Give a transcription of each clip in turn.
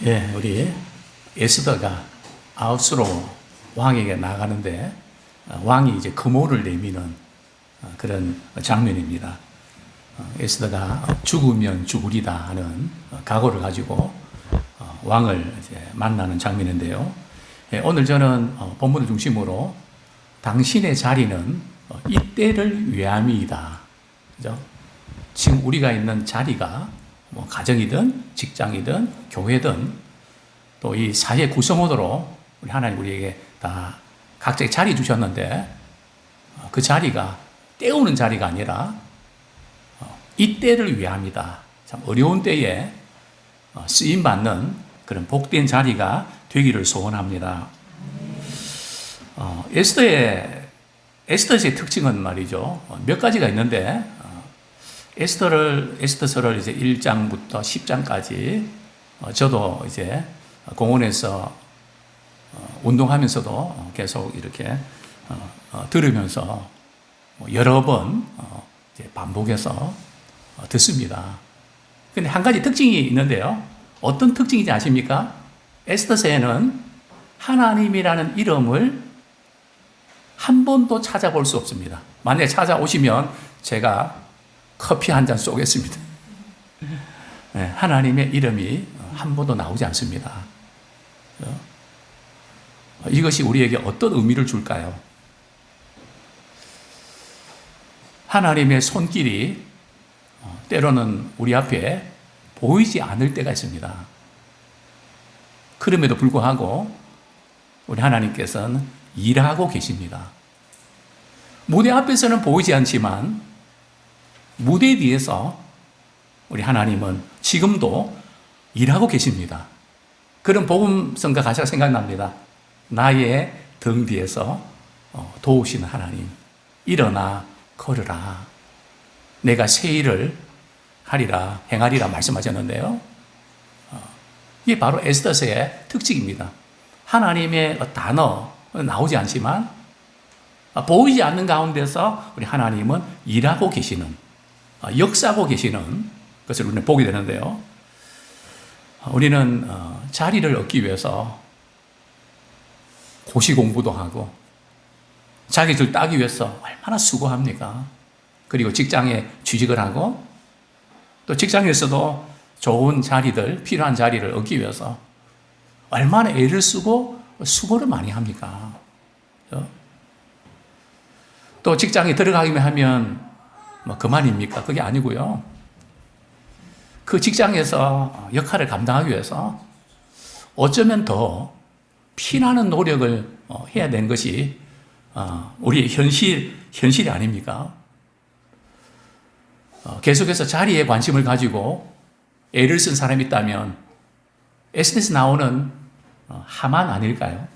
예, 우리 에스더가 아하스로 왕에게 나가는데 왕이 이제 금오를 내미는 그런 장면입니다. 에스더가 죽으면 죽으리다 하는 각오를 가지고 왕을 이제 만나는 장면인데요. 예, 오늘 저는 본문을 중심으로 당신의 자리는 이때를 위함이다. 그죠? 지금 우리가 있는 자리가 뭐 가정이든 직장이든 교회든 또 이 사회 구성원으로 우리 하나님 우리에게 다 각자의 자리 주셨는데 그 자리가 때우는 자리가 아니라 이때를 위함이다. 참 어려운 때에 쓰임 받는 그런 복된 자리가 되기를 소원합니다. 에스더의 특징은 말이죠. 몇 가지가 있는데 에스더서를 이제 1장부터 10장까지 저도 이제 공원에서 운동하면서도 계속 이렇게 들으면서 여러 번 이제 반복해서 듣습니다. 근데 한 가지 특징이 있는데요. 어떤 특징인지 아십니까? 에스더서에는 하나님이라는 이름을 한 번도 찾아볼 수 없습니다. 만약에 찾아오시면 제가 커피 한 잔 쏘겠습니다. 네, 하나님의 이름이 한 번도 나오지 않습니다. 이것이 우리에게 어떤 의미를 줄까요? 하나님의 손길이 때로는 우리 앞에 보이지 않을 때가 있습니다. 그럼에도 불구하고 우리 하나님께서는 일하고 계십니다. 무대 앞에서는 보이지 않지만 무대 뒤에서 우리 하나님은 지금도 일하고 계십니다. 그런 복음성가 가사가 생각납니다. 나의 등 뒤에서 도우시는 하나님, 일어나 걸으라. 내가 새 일을 하리라, 행하리라 말씀하셨는데요. 이게 바로 에스더서의 특징입니다. 하나님의 단어 나오지 않지만 보이지 않는 가운데서 우리 하나님은 일하고 계시는, 역사하고 계시는 것을 우리는 보게 되는데요. 우리는 자리를 얻기 위해서 고시 공부도 하고 자격을 따기 위해서 얼마나 수고합니까? 그리고 직장에 취직을 하고 또 직장에서도 좋은 자리들, 필요한 자리를 얻기 위해서 얼마나 애를 쓰고 수고를 많이 합니까? 또 직장에 들어가기만 하면 뭐 그만입니까? 그게 아니고요. 그 직장에서 역할을 감당하기 위해서 어쩌면 더 피나는 노력을 해야 되는 것이 우리의 현실이 아닙니까? 계속해서 자리에 관심을 가지고 애를 쓴 사람이 있다면 에스더에서 나오는 하만 아닐까요?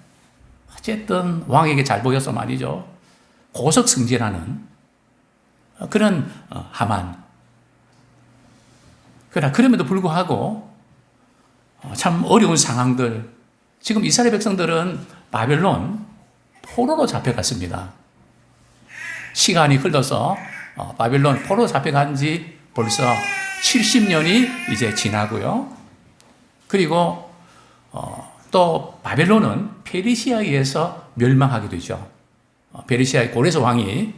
어쨌든 왕에게 잘 보여서 말이죠. 고석승진하는 그런 하만. 그러나 그럼에도 불구하고 참 어려운 상황들, 지금 이스라엘 백성들은 바벨론 포로로 잡혀갔습니다. 시간이 흘러서 바벨론 포로로 잡혀간 지 벌써 70년이 이제 지나고요. 그리고 또 바벨론은 페르시아에 의해서 멸망하게 되죠. 페르시아의 고레스 왕이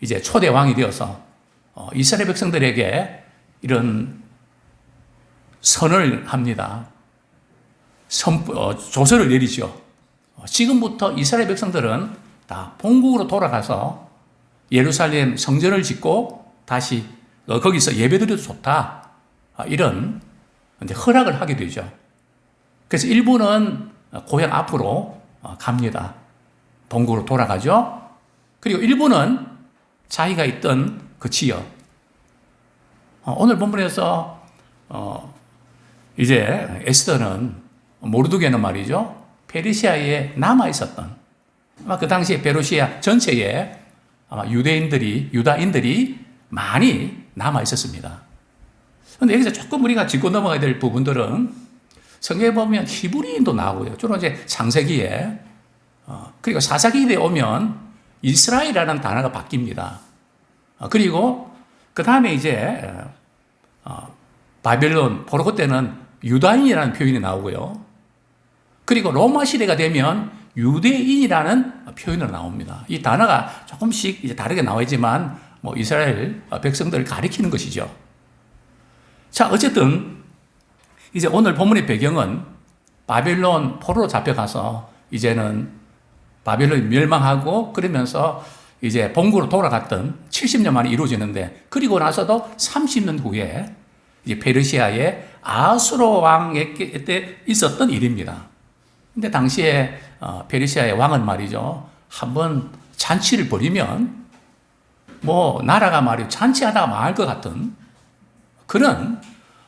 이제 초대 왕이 되어서 이스라엘 백성들에게 이런 선을 합니다. 조서를 내리죠. 지금부터 이스라엘 백성들은 다 본국으로 돌아가서 예루살렘 성전을 짓고 다시 거기서 예배드려도 좋다. 이런 허락을 하게 되죠. 그래서 일부는 고향 앞으로 갑니다. 본국으로 돌아가죠. 그리고 일부는 자기가 있던 그 지역. 오늘 본문에서 이제 에스더는 모르드게는 말이죠. 페르시아에 남아 있었던 아마 그 당시에 페르시아 전체에 아마 유다인들이 많이 남아 있었습니다. 그런데 여기서 조금 우리가 짚고 넘어가야 될 부분들은 성경에 보면 히브리인도 나오고요. 주로 이제 창세기에 그리고 사사기에 오면 이스라엘이라는 단어가 바뀝니다. 그리고 그 다음에 이제 바벨론, 포로 그때는 유다인이라는 표현이 나오고요. 그리고 로마 시대가 되면 유대인이라는 표현으로 나옵니다. 이 단어가 조금씩 이제 다르게 나오지만 뭐 이스라엘 백성들을 가리키는 것이죠. 자, 어쨌든 이제 오늘 본문의 배경은 바벨론 포로로 잡혀가서 이제는 바벨론이 멸망하고 그러면서 이제 본국으로 돌아갔던 70년 만에 이루어지는데, 그리고 나서도 30년 후에 이제 페르시아의 아수로 왕에 때 있었던 일입니다. 근데 당시에 페르시아의 왕은 말이죠, 한번 잔치를 벌이면 뭐 나라가 말이죠, 잔치하다가 망할 것 같은 그런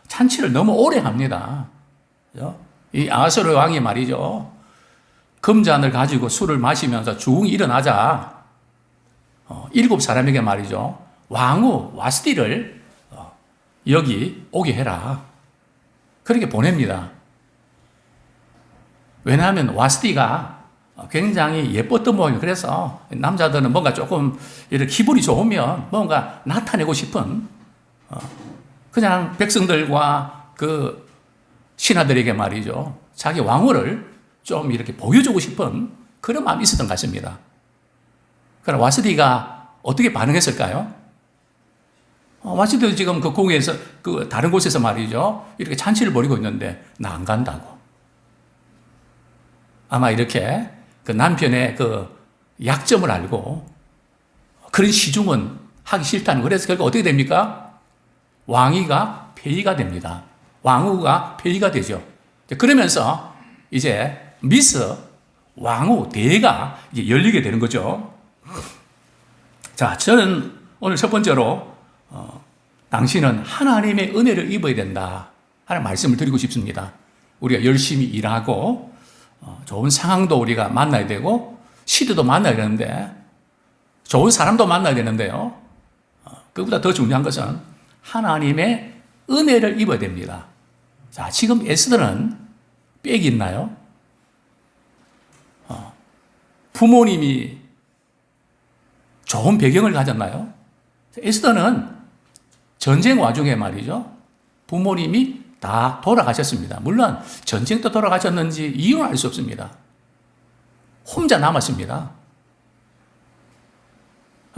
잔치를 너무 오래 합니다. 이 아수르 왕이 말이죠, 금잔을 가지고 술을 마시면서 주웅이 일어나자 7사람에게 말이죠, 왕후 와스디를 여기 오게 해라, 그렇게 보냅니다. 왜냐하면 와스디가 굉장히 예뻤던 모양이에요. 그래서 남자들은 뭔가 조금 이렇게 기분이 좋으면 뭔가 나타내고 싶은, 그냥 백성들과 그 신하들에게 말이죠, 자기 왕후를 좀 이렇게 보여주고 싶은 그런 마음이 있었던 것 같습니다. 그럼 와스디가 어떻게 반응했을까요? 와스디도 지금 그 궁에서, 그 다른 곳에서 말이죠, 이렇게 잔치를 벌이고 있는데 나 안 간다고. 아마 이렇게 그 남편의 그 약점을 알고 그런 시중은 하기 싫다는, 그래서 결국 어떻게 됩니까? 왕위가 폐위가 됩니다. 왕후가 폐위가 되죠. 그러면서 이제 미스 왕후 대회가 이제 열리게 되는 거죠. 자, 저는 오늘 첫 번째로 당신은 하나님의 은혜를 입어야 된다 하는 말씀을 드리고 싶습니다. 우리가 열심히 일하고 좋은 상황도 우리가 만나야 되고 시대도 만나야 되는데 좋은 사람도 만나야 되는데요, 그보다 더 중요한 것은 하나님의 은혜를 입어야 됩니다. 자, 지금 에스더는 빽이 있나요? 부모님이 좋은 배경을 가졌나요? 에스더는 전쟁 와중에 말이죠, 부모님이 다 돌아가셨습니다. 물론 전쟁 때 돌아가셨는지 이유는 알 수 없습니다. 혼자 남았습니다.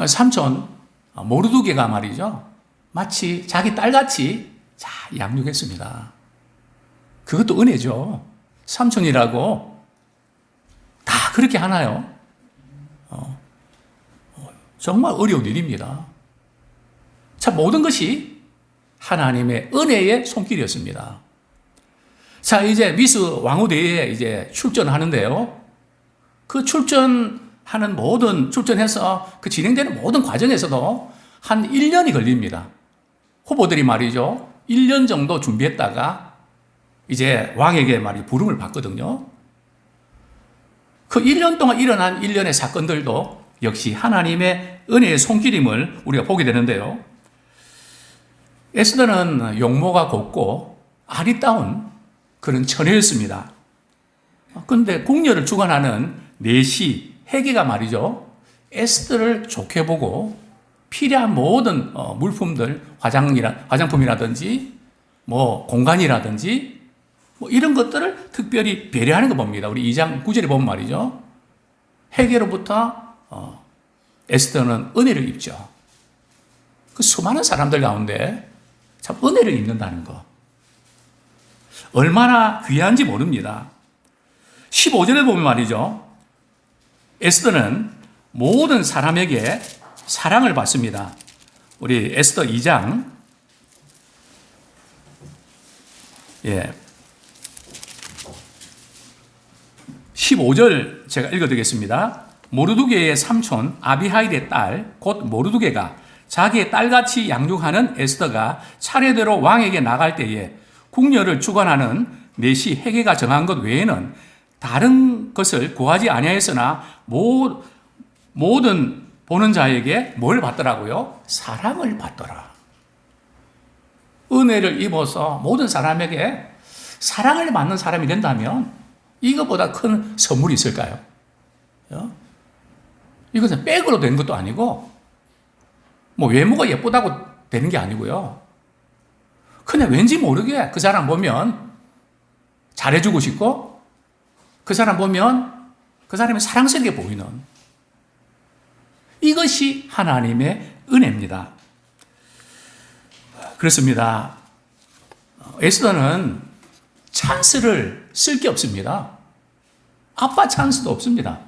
삼촌 모르두게가 말이죠, 마치 자기 딸같이 잘 양육했습니다. 그것도 은혜죠. 삼촌이라고 다 그렇게 하나요? 정말 어려운 일입니다. 참, 모든 것이 하나님의 은혜의 손길이었습니다. 자, 이제 미스 왕후대회에 이제 출전하는데요, 그 출전해서 그 진행되는 모든 과정에서도 한 1년이 걸립니다. 후보들이 말이죠, 1년 정도 준비했다가 이제 왕에게 부름을 받거든요. 그 1년 동안 일어난 일련의 사건들도 역시 하나님의 은혜의 손길임을 우리가 보게 되는데요. 에스더는 용모가 곱고 아리따운 그런 처녀였습니다. 그런데 궁녀를 주관하는 내시 헤게가 말이죠, 에스더를 좋게 보고 필요한 모든 물품들, 화장품이라든지 뭐 공간이라든지 뭐 이런 것들을 특별히 배려하는 거 봅니다. 우리 2장 9절에 보면 말이죠, 헤게로부터 에스더는 은혜를 입죠. 그 수많은 사람들 가운데 참 은혜를 입는다는 거 얼마나 귀한지 모릅니다. 15절에 보면 말이죠, 에스더는 모든 사람에게 사랑을 받습니다. 우리 에스더 2장 15절 제가 읽어드리겠습니다. 모르두게의 삼촌 아비하일의 딸 곧 모르두게가 자기의 딸같이 양육하는 에스더가 차례대로 왕에게 나갈 때에 궁녀를 주관하는 내시 헤게가 정한 것 외에는 다른 것을 구하지 아니하였으나 모든 보는 자에게 뭘 받더라고요? 사랑을 받더라. 은혜를 입어서 모든 사람에게 사랑을 받는 사람이 된다면 이것보다 큰 선물이 있을까요? 이것은 백으로 된 것도 아니고 뭐 외모가 예쁘다고 되는 게 아니고요, 그냥 왠지 모르게 그 사람 보면 잘해주고 싶고 그 사람 보면 그 사람이 사랑스럽게 보이는 이것이 하나님의 은혜입니다. 그렇습니다. 에스더는 찬스를 쓸 게 없습니다. 아빠 찬스도 없습니다.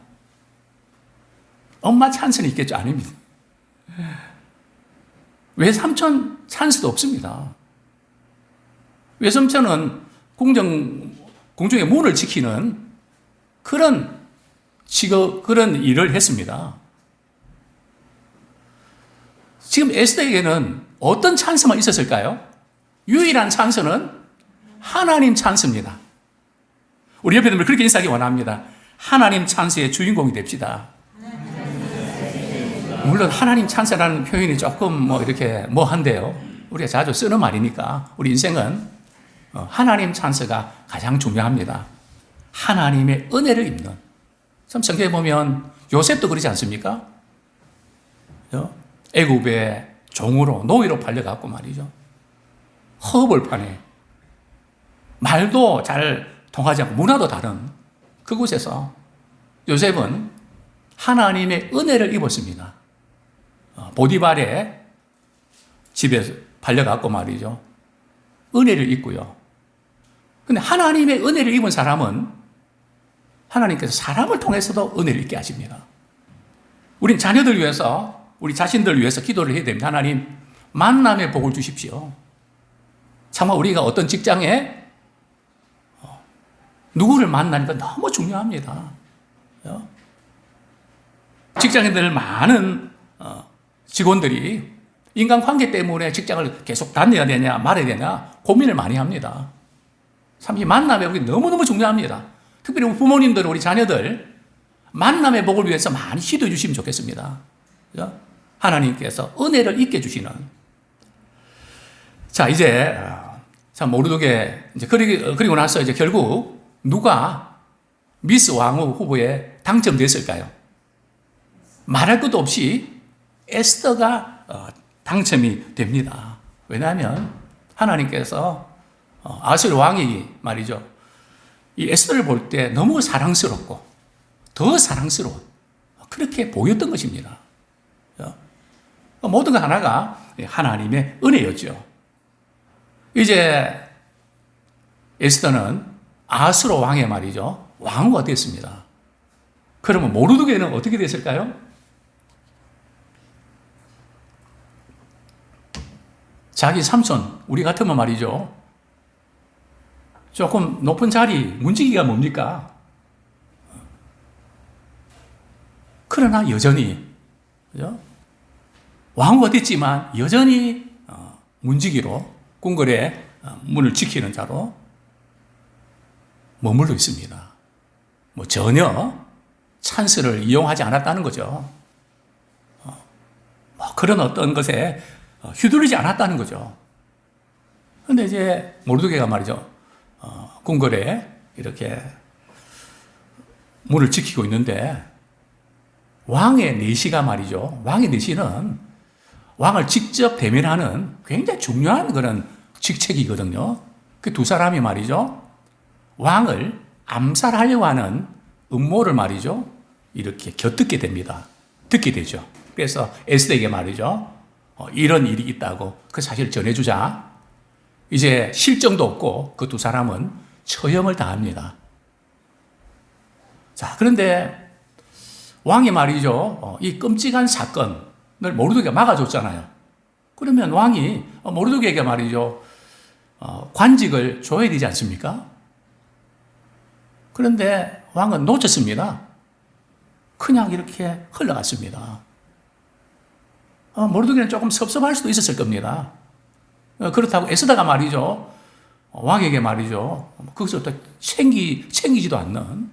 엄마 찬스는 있겠죠? 아닙니다. 외삼촌 찬스도 없습니다. 외삼촌은 궁정의 문을 지키는 그런 일을 했습니다. 지금 에스더에게는 어떤 찬스만 있었을까요? 유일한 찬스는 하나님 찬스입니다. 우리 옆에 분들 그렇게 인사하기 원합니다. 하나님 찬스의 주인공이 됩시다. 물론 하나님 찬스라는 표현이 조금 이렇게 한데요. 우리가 자주 쓰는 말이니까 우리 인생은 하나님 찬스가 가장 중요합니다. 하나님의 은혜를 입는. 참 성경에 보면 요셉도 그러지 않습니까? 애굽의 종으로 노예로 팔려갖고 말이죠. 허벌판에 말도 잘 통하지 않고 문화도 다른 그곳에서 요셉은 하나님의 은혜를 입었습니다. 보디발의 집에 팔려갖고 말이죠. 은혜를 입고요. 근데 하나님의 은혜를 입은 사람은 하나님께서 사람을 통해서도 은혜를 입게 하십니다. 우린 자녀들 위해서, 우리 자신들 위해서 기도를 해야 됩니다. 하나님, 만남의 복을 주십시오. 차마 우리가 어떤 직장에 누구를 만나니까 너무 중요합니다. 직장인들 많은 직원들이 인간관계 때문에 직장을 계속 다녀야 되냐 말아야 되냐 고민을 많이 합니다. 참 이 만남의 복이 너무너무 중요합니다. 특별히 우리 부모님들, 우리 자녀들 만남의 복을 위해서 많이 기도해 주시면 좋겠습니다. 하나님께서 은혜를 있게 주시는. 자, 이제 모르드게 이제 그리고 나서 이제 결국 누가 미스 왕후 후보에 당첨됐을까요? 말할 것도 없이 에스더가 당첨이 됩니다. 왜냐하면 하나님께서 아수르 왕이 말이죠. 이 에스더를 볼 때 너무 사랑스럽고 더 사랑스러운 그렇게 보였던 것입니다. 모든 것 하나가 하나님의 은혜였죠. 이제 에스더는 아수르 왕의 말이죠. 왕후가 됐습니다. 그러면 모르드게는 어떻게 됐을까요? 자기 삼촌, 우리 같으면 말이죠. 조금 높은 자리, 문지기가 뭡니까? 그러나 여전히, 그죠? 왕후가 됐지만 여전히 문지기로 궁궐의 문을 지키는 자로 머물러 있습니다. 전혀 찬스를 이용하지 않았다는 거죠. 그런 어떤 것에 휘둘리지 않았다는 거죠. 그런데 이제 모르드게가 말이죠. 궁궐에 이렇게 문을 지키고 있는데 왕의 내시가 말이죠. 왕의 내시는 왕을 직접 대면하는 굉장히 중요한 그런 직책이거든요. 그 두 사람이 말이죠. 왕을 암살하려고 하는 음모를 말이죠. 이렇게 곁듣게 됩니다. 듣게 되죠. 그래서 에스더에게 말이죠. 이런 일이 있다고 그 사실을 전해주자. 이제 실정도 없고 그 두 사람은 처형을 당합니다. 자, 그런데 왕이 말이죠. 이 끔찍한 사건을 모르드게가 막아줬잖아요. 그러면 왕이 모르드게에게 말이죠. 관직을 줘야 되지 않습니까? 그런데 왕은 놓쳤습니다. 그냥 이렇게 흘러갔습니다. 모르드게는 조금 섭섭할 수도 있었을 겁니다. 그렇다고 에스더가 말이죠. 왕에게 말이죠. 거기서부터 챙기지도 않는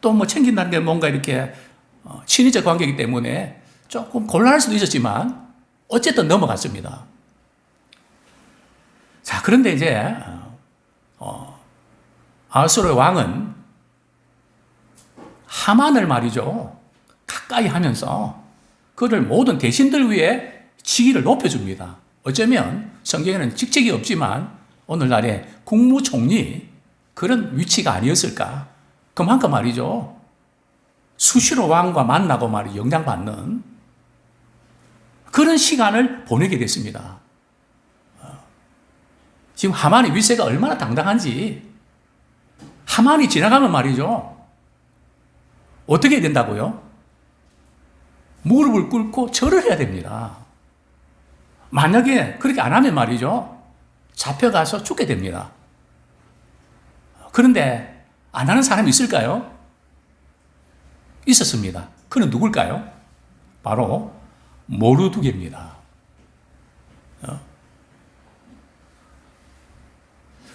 또 챙긴다는 게 뭔가 이렇게 친인척 관계이기 때문에 조금 곤란할 수도 있었지만 어쨌든 넘어갔습니다. 자, 그런데 이제 아수르 왕은 하만을 말이죠. 가까이 하면서 그를 모든 대신들 위해 지위를 높여줍니다. 어쩌면 성경에는 직책이 없지만 오늘날의 국무총리 그런 위치가 아니었을까? 그만큼 말이죠. 수시로 왕과 만나고 영향받는 그런 시간을 보내게 됐습니다. 지금 하만의 위세가 얼마나 당당한지, 하만이 지나가면 말이죠. 어떻게 된다고요? 무릎을 꿇고 절을 해야 됩니다. 만약에 그렇게 안 하면 말이죠. 잡혀가서 죽게 됩니다. 그런데 안 하는 사람이 있을까요? 있었습니다. 그는 누굴까요? 바로 모르드게입니다.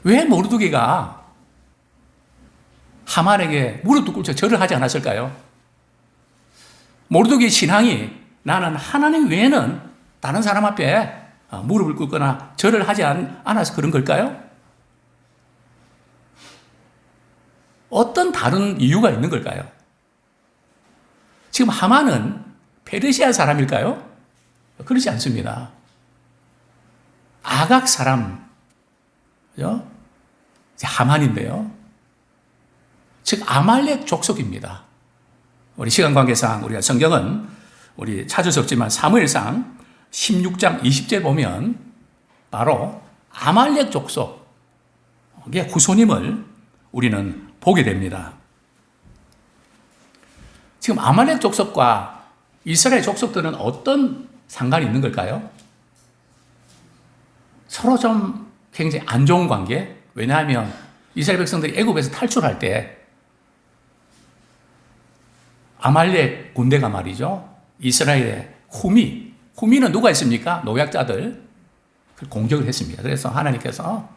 왜 모르드게가 하만에게 무릎 꿇고 절을 하지 않았을까요? 모르드게의 신앙이 나는 하나님 외에는 다른 사람 앞에 무릎을 꿇거나 절을 하지 않아서 그런 걸까요? 어떤 다른 이유가 있는 걸까요? 지금 하만은 페르시아 사람일까요? 그렇지 않습니다. 아각 사람, 하만인데요. 즉 아말렉 족속입니다. 우리 시간 관계상 우리가 성경은 우리 찾을 수 없지만 사무엘상 16장 20절 보면 바로 아말렉 족속의 후손임을 우리는 보게 됩니다. 지금 아말렉 족속과 이스라엘 족속들은 어떤 상관이 있는 걸까요? 서로 좀 굉장히 안 좋은 관계? 왜냐하면 이스라엘 백성들이 애굽에서 탈출할 때 아말렉 군대가 말이죠. 이스라엘의 후미는 누가 있습니까? 노약자들 공격을 했습니다. 그래서 하나님께서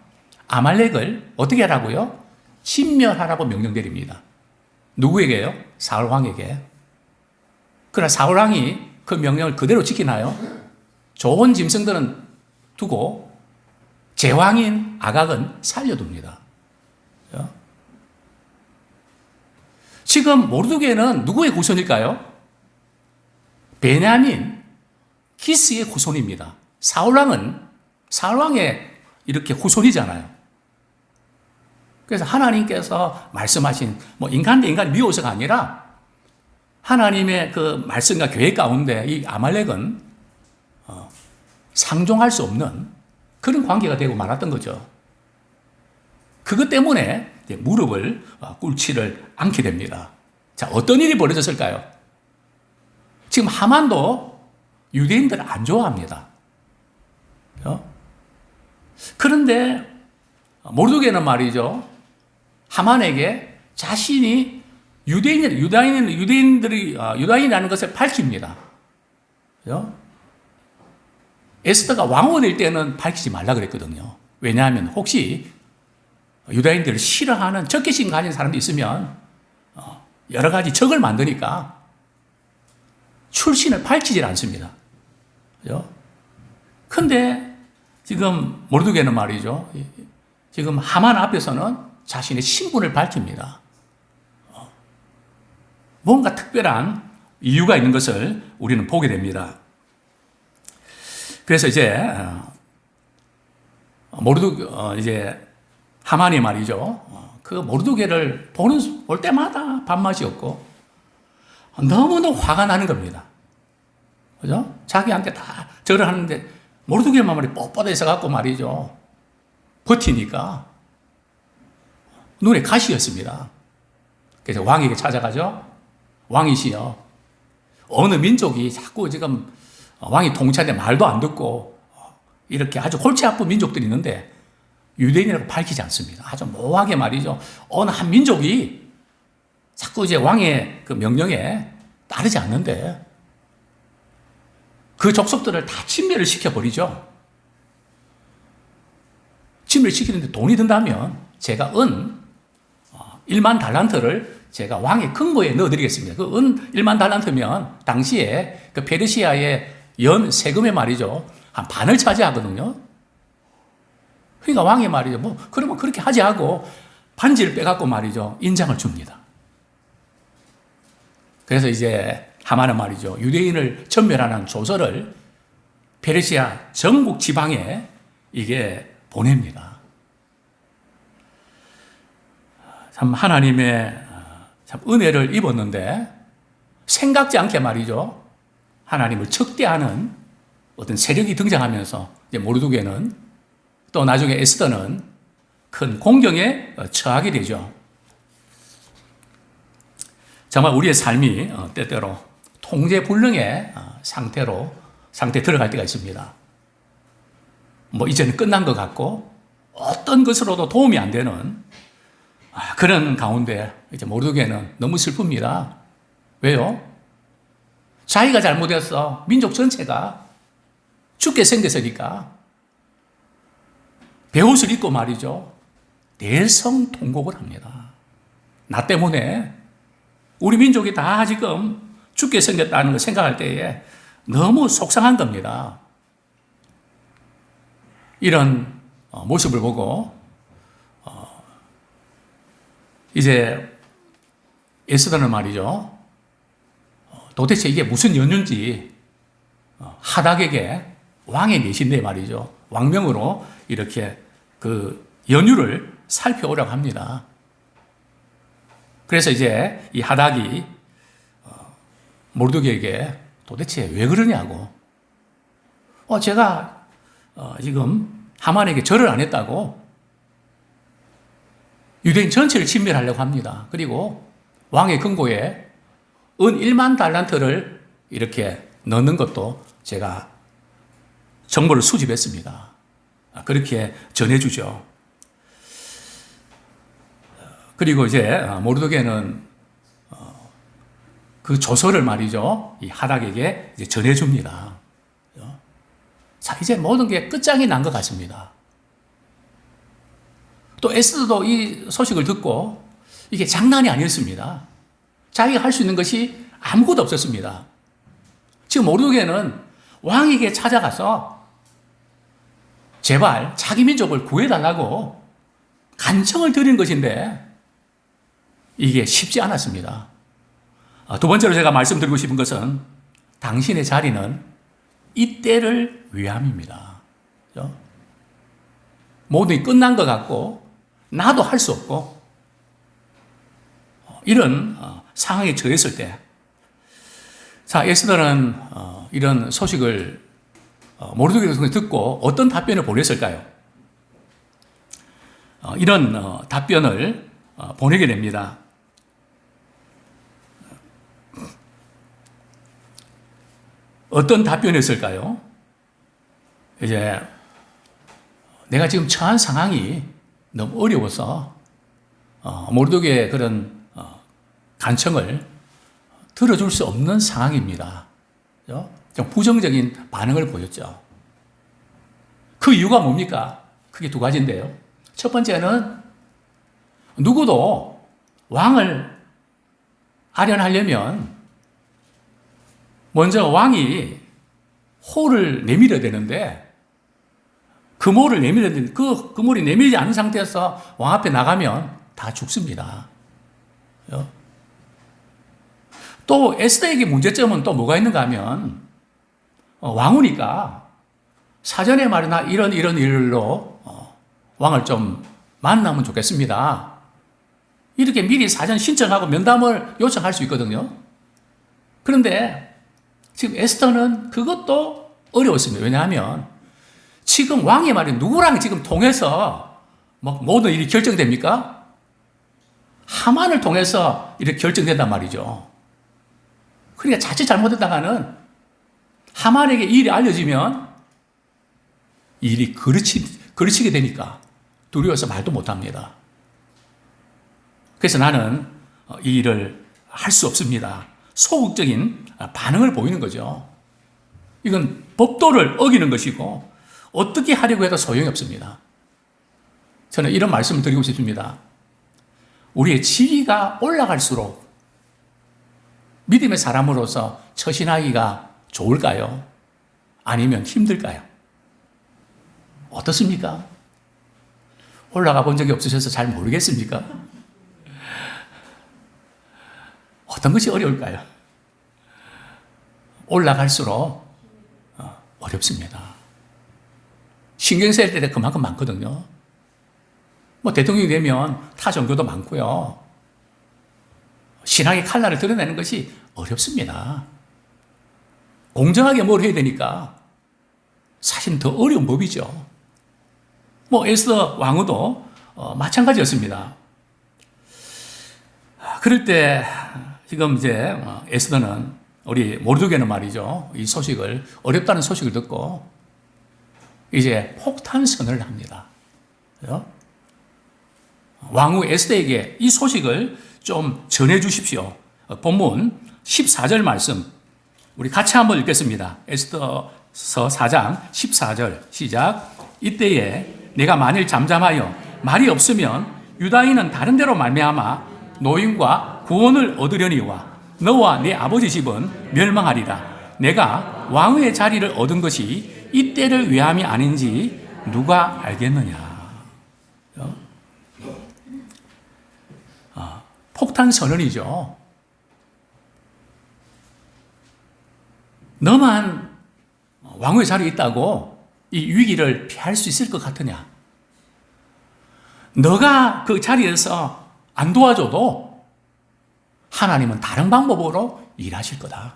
아말렉을 어떻게 하라고요? 진멸하라고 명령 내립니다. 누구에게요? 사울 왕에게. 그러나 사울 왕이 그 명령을 그대로 지키나요? 좋은 짐승들은 두고 제왕인 아각은 살려둡니다. 지금 모르드게는 누구의 후손일까요? 베냐민 기스의 후손입니다. 사울왕의 이렇게 후손이잖아요. 그래서 하나님께서 말씀하신 인간 대 인간 미워서가 아니라 하나님의 그 말씀과 계획 가운데 이 아말렉은 상종할 수 없는 그런 관계가 되고 말았던 거죠. 그것 때문에 무릎을 꿇지를 않게 됩니다. 자, 어떤 일이 벌어졌을까요? 지금 하만도 유대인들을 안 좋아합니다. 그런데 모르드게는 말이죠. 하만에게 자신이 유다인이라는 것을 밝힙니다. 에스더가 왕후가 될 때는 밝히지 말라 그랬거든요. 왜냐하면 혹시 유다인들을 싫어하는 적개심 가진 사람도 있으면 여러 가지 적을 만드니까 출신을 밝히질 않습니다. 그런데 지금 모르드게는 말이죠. 지금 하만 앞에서는 자신의 신분을 밝힙니다. 뭔가 특별한 이유가 있는 것을 우리는 보게 됩니다. 그래서 이제 하만이 말이죠. 그 모르드게를 볼 때마다 밥맛이 없고 너무너무 화가 나는 겁니다. 그죠? 자기한테 다 절을 하는데 모르드게만 말이 뻣뻣해 있어갖고 말이죠. 버티니까 눈에 가시였습니다. 그래서 왕에게 찾아가죠. 왕이시여, 어느 민족이 자꾸 지금 왕이 통치하는데 말도 안 듣고 이렇게 아주 골치 아픈 민족들이 있는데 유대인이라고 밝히지 않습니다. 아주 모호하게 말이죠. 어느 한 민족이 자꾸 이제 왕의 그 명령에 따르지 않는데 그 족속들을 다 침멸을 시켜버리죠. 침멸시키는데 돈이 든다면 제가 1만 달란트를 제가 왕의 금고에 넣어드리겠습니다. 그 1만 달란트면 당시에 그 페르시아의 연 세금의 말이죠. 한 반을 차지하거든요. 그러니까 왕이 말이죠. 그러면 그렇게 하지 하고 반지를 빼갖고 말이죠. 인장을 줍니다. 그래서 이제 하만은 말이죠. 유대인을 전멸하는 조서를 페르시아 전국 지방에 이게 보냅니다. 참 하나님의 참 은혜를 입었는데 생각지 않게 말이죠. 하나님을 적대하는 어떤 세력이 등장하면서 이제 모르드게는 또 나중에 에스더는 큰 공경에 처하게 되죠. 정말 우리의 삶이 때때로 통제불능의 상태 들어갈 때가 있습니다. 뭐 이제는 끝난 것 같고 어떤 것으로도 도움이 안 되는 그런 가운데 이제 모르드게는 너무 슬픕니다. 왜요? 자기가 잘못해서 민족 전체가 죽게 생겼으니까 베옷을 입고 말이죠. 대성통곡을 합니다. 나 때문에 우리 민족이 다 지금 죽게 생겼다는 걸 생각할 때에 너무 속상한 겁니다. 이런 모습을 보고 이제 에스더는 말이죠. 도대체 이게 무슨 연유인지 하닥에게 왕의 내신내 말이죠. 왕명으로 이렇게 그 연유를 살펴오라고 합니다. 그래서 이제 이 하닥이 모르드게에게 도대체 왜 그러냐고. 제가 지금 하만에게 절을 안 했다고 유대인 전체를 진멸하려고 합니다. 그리고 왕의 금고에 은 1만 달란트를 이렇게 넣는 것도 제가 정보를 수집했습니다. 그렇게 전해주죠. 그리고 이제 모르드게는 그 조서를 말이죠. 이 하닥에게 이제 전해줍니다. 자, 이제 모든 게 끝장이 난 것 같습니다. 또 에스더도 이 소식을 듣고 이게 장난이 아니었습니다. 자기가 할 수 있는 것이 아무것도 없었습니다. 지금 모르드게는 왕에게 찾아가서 제발 자기 민족을 구해달라고 간청을 드린 것인데 이게 쉽지 않았습니다. 두 번째로 제가 말씀드리고 싶은 것은 당신의 자리는 이때를 위함입니다. 모든 게 끝난 것 같고 나도 할 수 없고 이런 상황에 처했을 때 자, 에스더는 이런 소식을 모르드게를 듣고 어떤 답변을 보냈을까요? 이런 답변을 보내게 됩니다. 어떤 답변이었을까요? 이제 내가 지금 처한 상황이 너무 어려워서 모르드게의 그런 간청을 들어줄 수 없는 상황입니다. 좀 부정적인 반응을 보였죠. 그 이유가 뭡니까? 크게 두 가지인데요. 첫 번째는 누구도 왕을 아련하려면 먼저 왕이 호를 내밀어야 되는데 그 모를 내밀어야 되는데 그 모를 내밀지 않은 상태에서 왕 앞에 나가면 다 죽습니다. 또 에스더에게 문제점은 또 뭐가 있는가 하면 왕후니까 사전에 말이나 이런 일로 왕을 좀 만나면 좋겠습니다. 이렇게 미리 사전 신청하고 면담을 요청할 수 있거든요. 그런데 지금 에스더는 그것도 어려웠습니다. 왜냐하면 지금 왕의 말이 누구랑 지금 통해서 모든 일이 결정됩니까? 하만을 통해서 이렇게 결정된단 말이죠. 그러니까 자칫 잘못했다가는 하만에게 이 일이 알려지면 이 일이 그르치게 되니까 두려워서 말도 못합니다. 그래서 나는 이 일을 할 수 없습니다. 소극적인 반응을 보이는 거죠. 이건 법도를 어기는 것이고 어떻게 하려고 해도 소용이 없습니다. 저는 이런 말씀을 드리고 싶습니다. 우리의 지위가 올라갈수록 믿음의 사람으로서 처신하기가 좋을까요? 아니면 힘들까요? 어떻습니까? 올라가 본 적이 없으셔서 잘 모르겠습니까? 어떤 것이 어려울까요? 올라갈수록 어렵습니다. 신경 쓸 때가 그만큼 많거든요. 뭐 대통령이 되면 타 종교도 많고요. 신앙의 칼날을 드러내는 것이 어렵습니다. 공정하게 뭘 해야 되니까 사실 더 어려운 법이죠. 뭐 에스더 왕후도 마찬가지였습니다. 그럴 때 지금 이제 에스더는 우리 모르드게는 말이죠. 이 소식을 어렵다는 소식을 듣고 이제 폭탄 선언을 합니다. 그죠? 왕후 에스더에게 이 소식을 좀 전해 주십시오. 본문 14절 말씀 우리 같이 한번 읽겠습니다. 에스더서 4장 14절 시작. 이때에 내가 만일 잠잠하여 말이 없으면 유다인은 다른 데로 말미암아 노임과 구원을 얻으려니와 너와 네 아버지 집은 멸망하리라. 내가 왕의 자리를 얻은 것이 이때를 위함이 아닌지 누가 알겠느냐. 폭탄 선언이죠. 너만 왕의 자리에 있다고 이 위기를 피할 수 있을 것 같으냐? 너가 그 자리에서 안 도와줘도 하나님은 다른 방법으로 일하실 거다.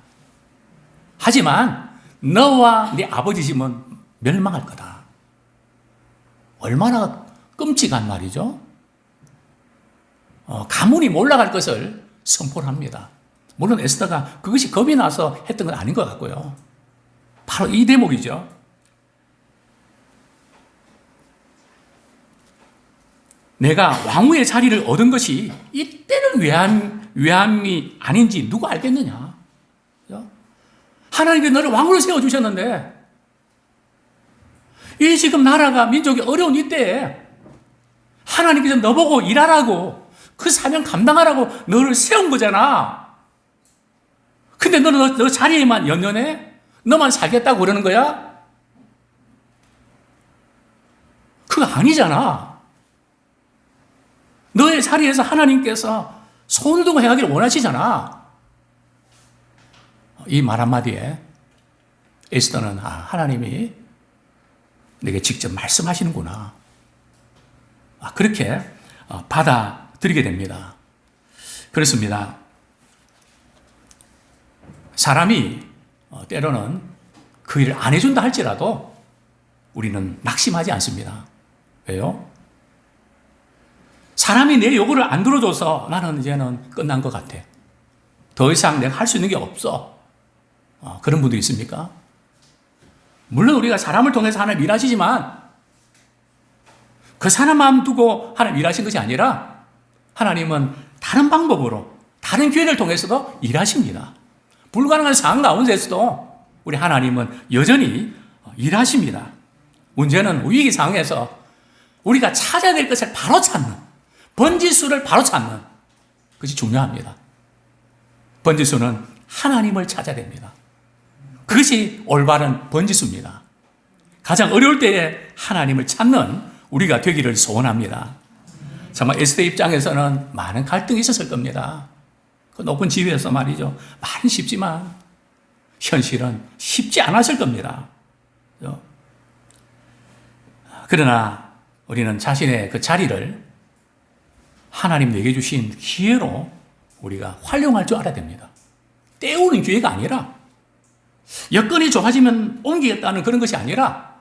하지만 너와 네 아버지 집은 멸망할 거다. 얼마나 끔찍한 말이죠? 가문이 몰락할 것을 선포를 합니다. 물론 에스더가 그것이 겁이 나서 했던 건 아닌 것 같고요. 바로 이 대목이죠. 내가 왕후의 자리를 얻은 것이 이때를 위함이 아닌지 누가 알겠느냐. 하나님께서 너를 왕으로 세워주셨는데 이 지금 나라가 민족이 어려운 이때에 하나님께서 너보고 일하라고 그 사명 감당하라고 너를 세운 거잖아. 근데 너는 너 자리에만 연연해? 너만 살겠다고 그러는 거야? 그거 아니잖아. 너의 자리에서 하나님께서 손을 두고 행하기를 원하시잖아. 이 말 한마디에 에스더는 하나님이 내게 직접 말씀하시는구나. 그렇게 받아들이게 됩니다. 그렇습니다. 사람이 때로는 그 일을 안 해준다 할지라도 우리는 낙심하지 않습니다. 왜요? 사람이 내 요구를 안 들어줘서 나는 이제는 끝난 것 같아. 더 이상 내가 할 수 있는 게 없어. 그런 분들 있습니까? 물론 우리가 사람을 통해서 하나님 일하시지만 그 사람 마음 두고 하나님 일하신 것이 아니라 하나님은 다른 방법으로 다른 기회를 통해서도 일하십니다. 불가능한 상황 가운데서도 우리 하나님은 여전히 일하십니다. 문제는 위기 상황에서 우리가 찾아야 될 것을 바로 찾는 번지수를 바로 찾는 것이 중요합니다. 번지수는 하나님을 찾아야 됩니다. 그것이 올바른 번지수입니다. 가장 어려울 때에 하나님을 찾는 우리가 되기를 소원합니다. 정말 에스더 입장에서는 많은 갈등이 있었을 겁니다. 그 높은 지위에서 말이죠. 말은 쉽지만 현실은 쉽지 않았을 겁니다. 그러나 우리는 자신의 그 자리를 하나님 내게 주신 기회로 우리가 활용할 줄 알아야 됩니다. 때우는 기회가 아니라 여건이 좋아지면 옮기겠다는 그런 것이 아니라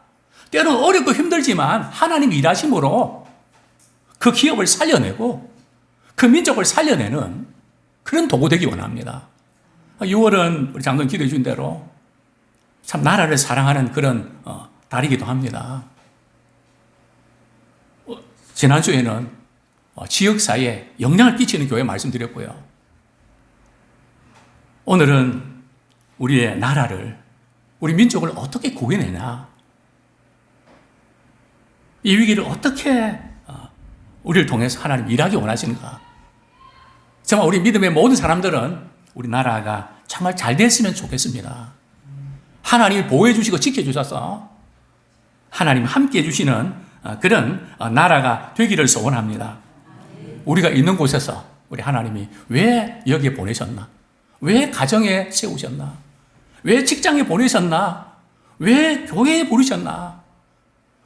때로는 어렵고 힘들지만 하나님 일하심으로 그 기업을 살려내고 그 민족을 살려내는 그런 도구 되기 원합니다. 6월은 우리 장로님 기도해 준 대로 참 나라를 사랑하는 그런 달이기도 합니다. 지난주에는 지역사회에 영향을 끼치는 교회 말씀드렸고요. 오늘은 우리의 나라를, 우리 민족을 어떻게 구해내냐, 이 위기를 어떻게 우리를 통해서 하나님 일하기 원하시는가. 정말 우리 믿음의 모든 사람들은 우리 나라가 정말 잘 됐으면 좋겠습니다. 하나님이 보호해 주시고 지켜주셔서 하나님 함께 해주시는 그런 나라가 되기를 소원합니다. 우리가 있는 곳에서 우리 하나님이 왜 여기에 보내셨나? 왜 가정에 세우셨나? 왜 직장에 보내셨나? 왜 교회에 부르셨나?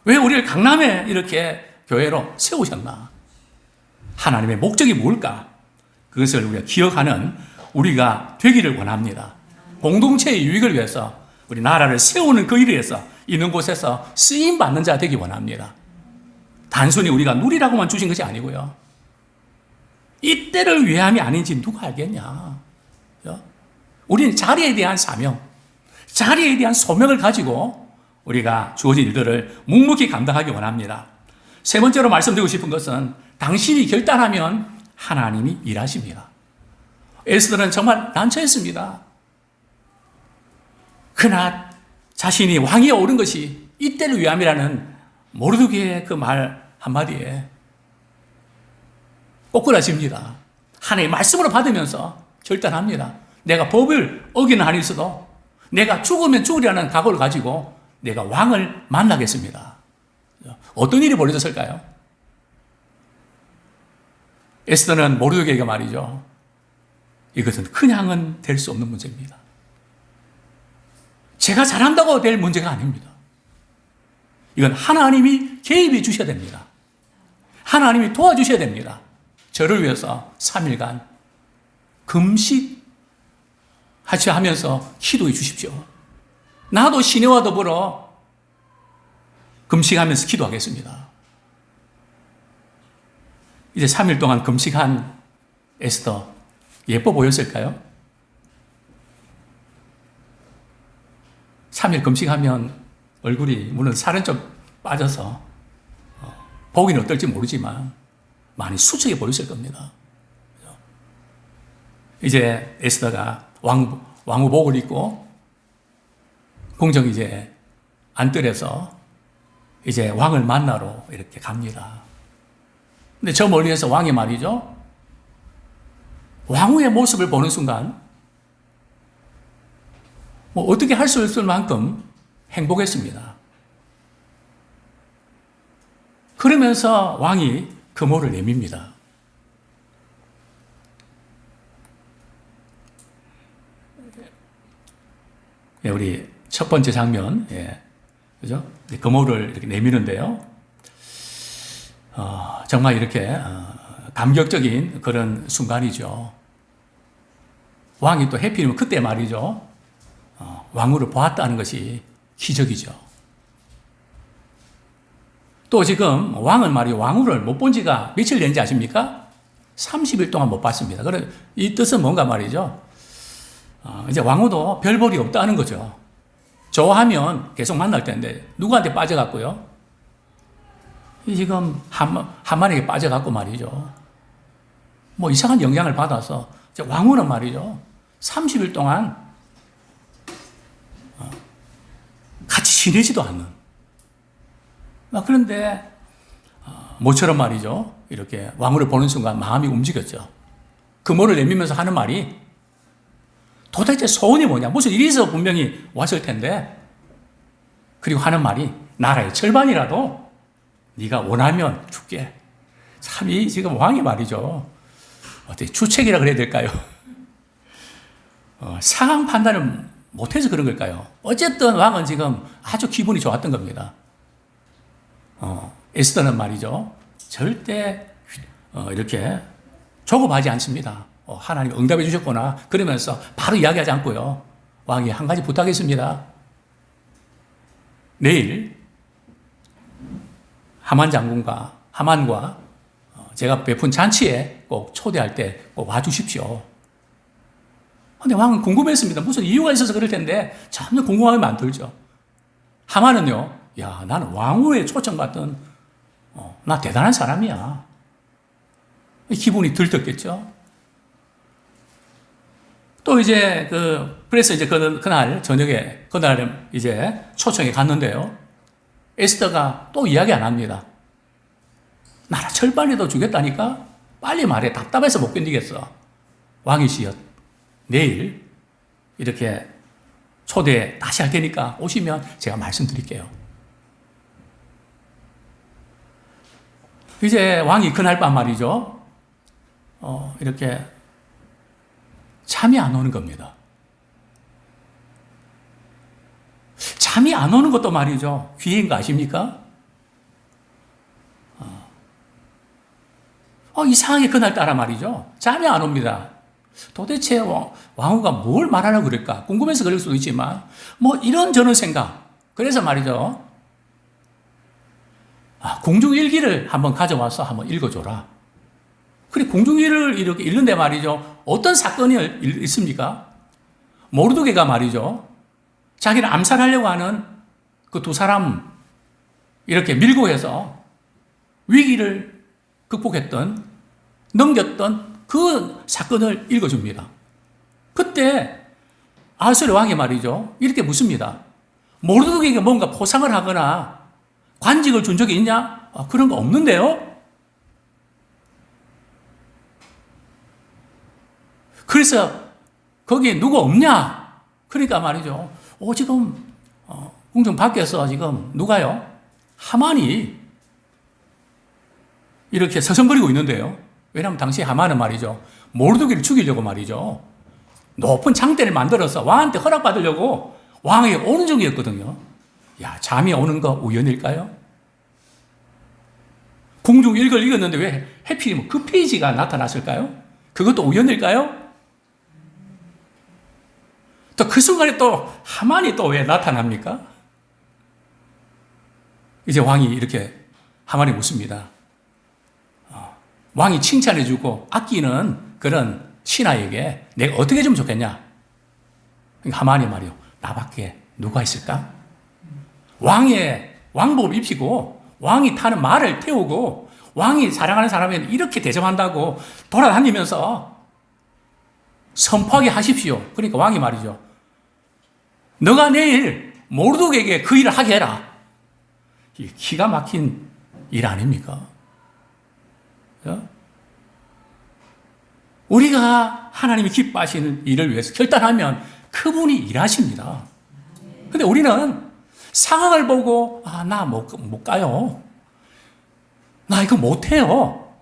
왜 우리를 강남에 이렇게 교회로 세우셨나? 하나님의 목적이 뭘까? 그것을 우리가 기억하는 우리가 되기를 원합니다. 공동체의 유익을 위해서 우리 나라를 세우는 그 일을 위해서 있는 곳에서 쓰임받는 자 되기 원합니다. 단순히 우리가 누리라고만 주신 것이 아니고요. 이때를 위함이 아닌지 누가 알겠냐. 우리는 자리에 대한 사명, 자리에 대한 소명을 가지고 우리가 주어진 일들을 묵묵히 감당하기 원합니다. 세 번째로 말씀드리고 싶은 것은 당신이 결단하면 하나님이 일하십니다. 에스더는 정말 난처했습니다. 그러나 자신이 왕위에 오른 것이 이때를 위함이라는 모르드게의 그 말 한마디에 꼬꾸라집니다. 하나님의 말씀으로 받으면서 결단합니다. 내가 법을 어기는 한이 있어도 내가 죽으면 죽으리라는 각오를 가지고 내가 왕을 만나겠습니다. 어떤 일이 벌어졌을까요? 에스더는 모르드게에게 말이죠. 이것은 그냥은 될 수 없는 문제입니다. 제가 잘한다고 될 문제가 아닙니다. 이건 하나님이 개입해 주셔야 됩니다. 하나님이 도와주셔야 됩니다. 저를 위해서 3일간 금식 하면서 기도해 주십시오. 나도 시내와 더불어 금식하면서 기도하겠습니다. 이제 3일 동안 금식한 에스더 예뻐 보였을까요? 3일 금식하면 얼굴이 물론 살은 좀 빠져서 보기는 어떨지 모르지만 많이 수척해 보였을 겁니다. 이제 에스더가 왕후복을 입고 궁정 이제 안뜰에서 이제 왕을 만나러 이렇게 갑니다. 근데 저 멀리에서 왕이 말이죠. 왕후의 모습을 보는 순간 뭐 어떻게 할 수 없을 만큼 행복했습니다. 그러면서 왕이 금호를 내밉니다. 우리 첫 번째 장면, 그죠? 금호를 이렇게 내미는데요. 정말 이렇게 감격적인 그런 순간이죠. 왕이 또 해필이면 그때 말이죠. 왕후를 보았다는 것이 기적이죠. 또 지금 왕은 말이요. 왕후를 못 본 지가 며칠 된지 아십니까? 30일 동안 못 봤습니다. 그래, 이 뜻은 뭔가 말이죠. 이제 왕후도 별 볼이 없다는 거죠. 좋아하면 계속 만날 텐데 누구한테 빠져갔고요? 지금 하만에게 빠져갔고 말이죠. 뭐 이상한 영향을 받아서 이제 왕후는 말이죠. 30일 동안 같이 지내지도 않는. 그런데 모처럼 말이죠. 이렇게 왕후를 보는 순간 마음이 움직였죠. 금호를 내밀면서 하는 말이 도대체 소원이 뭐냐? 무슨 일이 있어 분명히 왔을 텐데. 그리고 하는 말이 나라의 절반이라도 네가 원하면 줄게. 참, 이 지금 왕이 말이죠. 어떻게 주책이라 그래야 될까요? 상황 판단을 못해서 그런 걸까요? 어쨌든 왕은 지금 아주 기분이 좋았던 겁니다. 에스더는 말이죠. 절대 이렇게 조급하지 않습니다. 하나님 응답해 주셨구나. 그러면서 바로 이야기하지 않고요. 왕이 한 가지 부탁했습니다. 내일 하만과 제가 베푼 잔치에 꼭 초대할 때 꼭 와주십시오. 근데 왕은 궁금했습니다. 무슨 이유가 있어서 그럴 텐데 전혀 궁금함이 안 들죠. 하만은요, 야, 나는 왕후에 초청받던 나 대단한 사람이야. 기분이 들떴겠죠. 또 이제 그래서 이제 그날 저녁에 그날 이제 초청에 갔는데요. 에스더가 또 이야기 안 합니다. 나라 절반이라도 주겠다니까 빨리 말해. 답답해서 못 견디겠어. 왕이시여, 내일 이렇게 초대 다시 할 테니까 오시면 제가 말씀드릴게요. 이제 왕이 그날 밤 말이죠. 이렇게 잠이 안 오는 겁니다. 잠이 안 오는 것도 말이죠. 기회인 거 아십니까? 이상하게 그날따라 말이죠. 잠이 안 옵니다. 도대체 왕후가 뭘 말하려고 그럴까? 궁금해서 그럴 수도 있지만, 이런저런 생각. 그래서 말이죠. 공중일기를 한번 가져와서 한번 읽어줘라. 그래, 공중일기를 이렇게 읽는데 말이죠. 어떤 사건이 있습니까? 모르드게가 말이죠. 자기를 암살하려고 하는 그 두 사람 이렇게 밀고 해서 위기를 극복했던, 넘겼던 그 사건을 읽어줍니다. 그때 아하수에르 왕이 말이죠. 이렇게 묻습니다. 모르드게에게 뭔가 포상을 하거나 관직을 준 적이 있냐? 그런 거 없는데요? 그래서 거기에 누구 없냐? 그러니까 말이죠. 지금 궁정 밖에서 지금 누가요? 하만이 이렇게 서성거리고 있는데요. 왜냐하면 당시 하만은 말이죠. 모르드게를 죽이려고 말이죠. 높은 장대를 만들어서 왕한테 허락받으려고 왕에게 오는 중이었거든요. 잠이 오는 거 우연일까요? 궁중 일걸 읽었는데 왜 해필이면 그 페이지가 나타났을까요? 그것도 우연일까요? 또 그 순간에 또 하만이 또 왜 나타납니까? 이제 왕이 이렇게 하만이 묻습니다. 왕이 칭찬해주고 아끼는 그런 신하에게 내가 어떻게 해주면 좋겠냐? 하만이 말이요. 나밖에 누가 있을까? 왕의 왕복을 입히고 왕이 타는 말을 태우고 왕이 사랑하는 사람에게 이렇게 대접한다고 돌아다니면서 선포하게 하십시오. 그러니까 왕이 말이죠. 너가 내일 모르드게에게 그 일을 하게 해라. 이게 기가 막힌 일 아닙니까? 우리가 하나님이 기뻐하시는 일을 위해서 결단하면 그분이 일하십니다. 근데 우리는 상황을 보고 나 못 가요. 나 이거 못해요.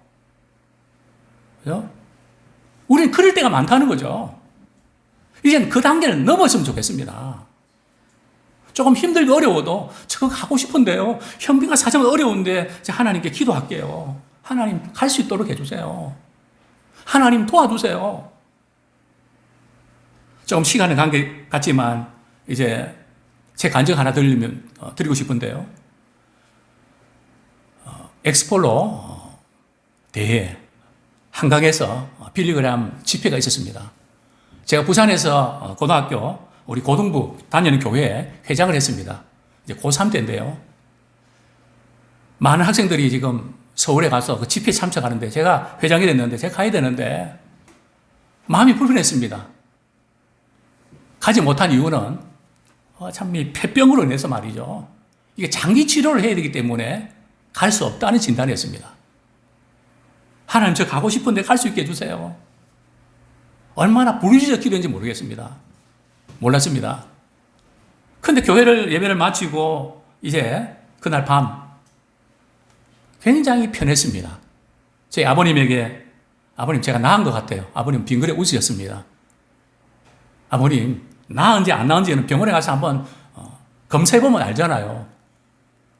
우리는 그럴 때가 많다는 거죠. 이제는 그 단계를 넘었으면 좋겠습니다. 조금 힘들고 어려워도 저거 가고 싶은데요. 형편과 사정은 어려운데 하나님께 기도할게요. 하나님 갈 수 있도록 해주세요. 하나님 도와주세요. 조금 시간은 관계 같지만 이제 제 간증 하나 드리고 싶은데요. 엑스폴로 대회 한강에서 빌리그램 집회가 있었습니다. 제가 부산에서 고등학교 우리 고등부 다니는 교회에 회장을 했습니다. 이제 고3 때인데요. 많은 학생들이 지금 서울에 가서 그 집회에 참석하는데 제가 회장이 됐는데 제가 가야 되는데 마음이 불편했습니다. 가지 못한 이유는 참 이 폐병으로 인해서 말이죠. 이게 장기 치료를 해야 되기 때문에 갈 수 없다는 진단이었습니다. 하나님 저 가고 싶은데 갈 수 있게 해주세요. 얼마나 부르짖어 기도했는지 모르겠습니다. 몰랐습니다. 근데 예배를 마치고 이제 그날 밤 굉장히 편했습니다. 제 아버님에게 아버님 제가 나은 것 같아요. 아버님 빙그레 웃으셨습니다. 아버님 나은지 안 나은지는 병원에 가서 한번 검사해보면 알잖아요.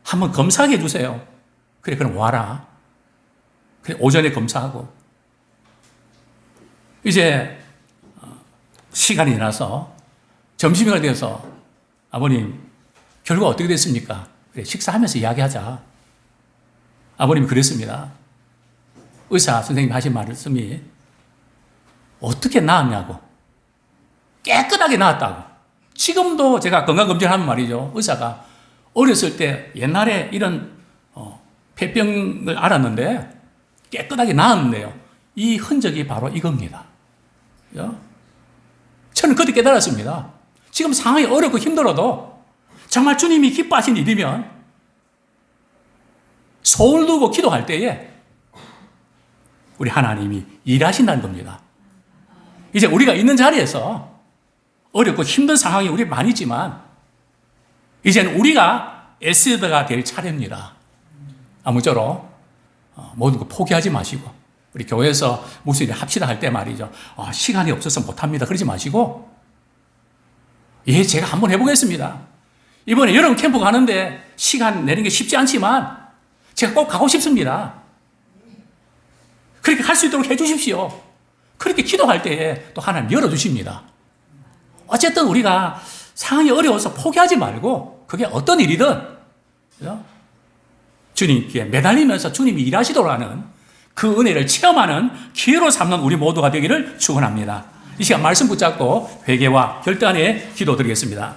한번 검사하게 해주세요. 그래 그럼 와라. 그래 오전에 검사하고 이제 시간이 지나서 점심시간이 돼서 아버님 결과 어떻게 됐습니까? 그래 식사하면서 이야기하자. 아버님이 그랬습니다. 의사 선생님이 하신 말씀이 어떻게 나았냐고. 깨끗하게 나았다고. 지금도 제가 건강검진을 하면 말이죠. 의사가 어렸을 때 옛날에 이런 폐병을 알았는데 깨끗하게 나았는데요. 이 흔적이 바로 이겁니다. 저는 그때 깨달았습니다. 지금 상황이 어렵고 힘들어도 정말 주님이 기뻐하신 일이면 소울 두고 기도할 때에 우리 하나님이 일하신다는 겁니다. 이제 우리가 있는 자리에서 어렵고 힘든 상황이 우리 많이 있지만 이제는 우리가 에스더가 될 차례입니다. 아무쪼록 모든 거 포기하지 마시고 우리 교회에서 무슨 일 합시다 할 때 말이죠. 시간이 없어서 못합니다. 그러지 마시고 제가 한번 해보겠습니다. 이번에 여름 캠프 가는데 시간 내는 게 쉽지 않지만 제가 꼭 가고 싶습니다. 그렇게 할 수 있도록 해주십시오. 그렇게 기도할 때에 또 하나님 열어주십니다. 어쨌든 우리가 상황이 어려워서 포기하지 말고 그게 어떤 일이든 그죠? 주님께 매달리면서 주님이 일하시도록 하는 그 은혜를 체험하는 기회로 삼는 우리 모두가 되기를 축원합니다. 이 시간 말씀 붙잡고 회개와 결단의 기도 드리겠습니다.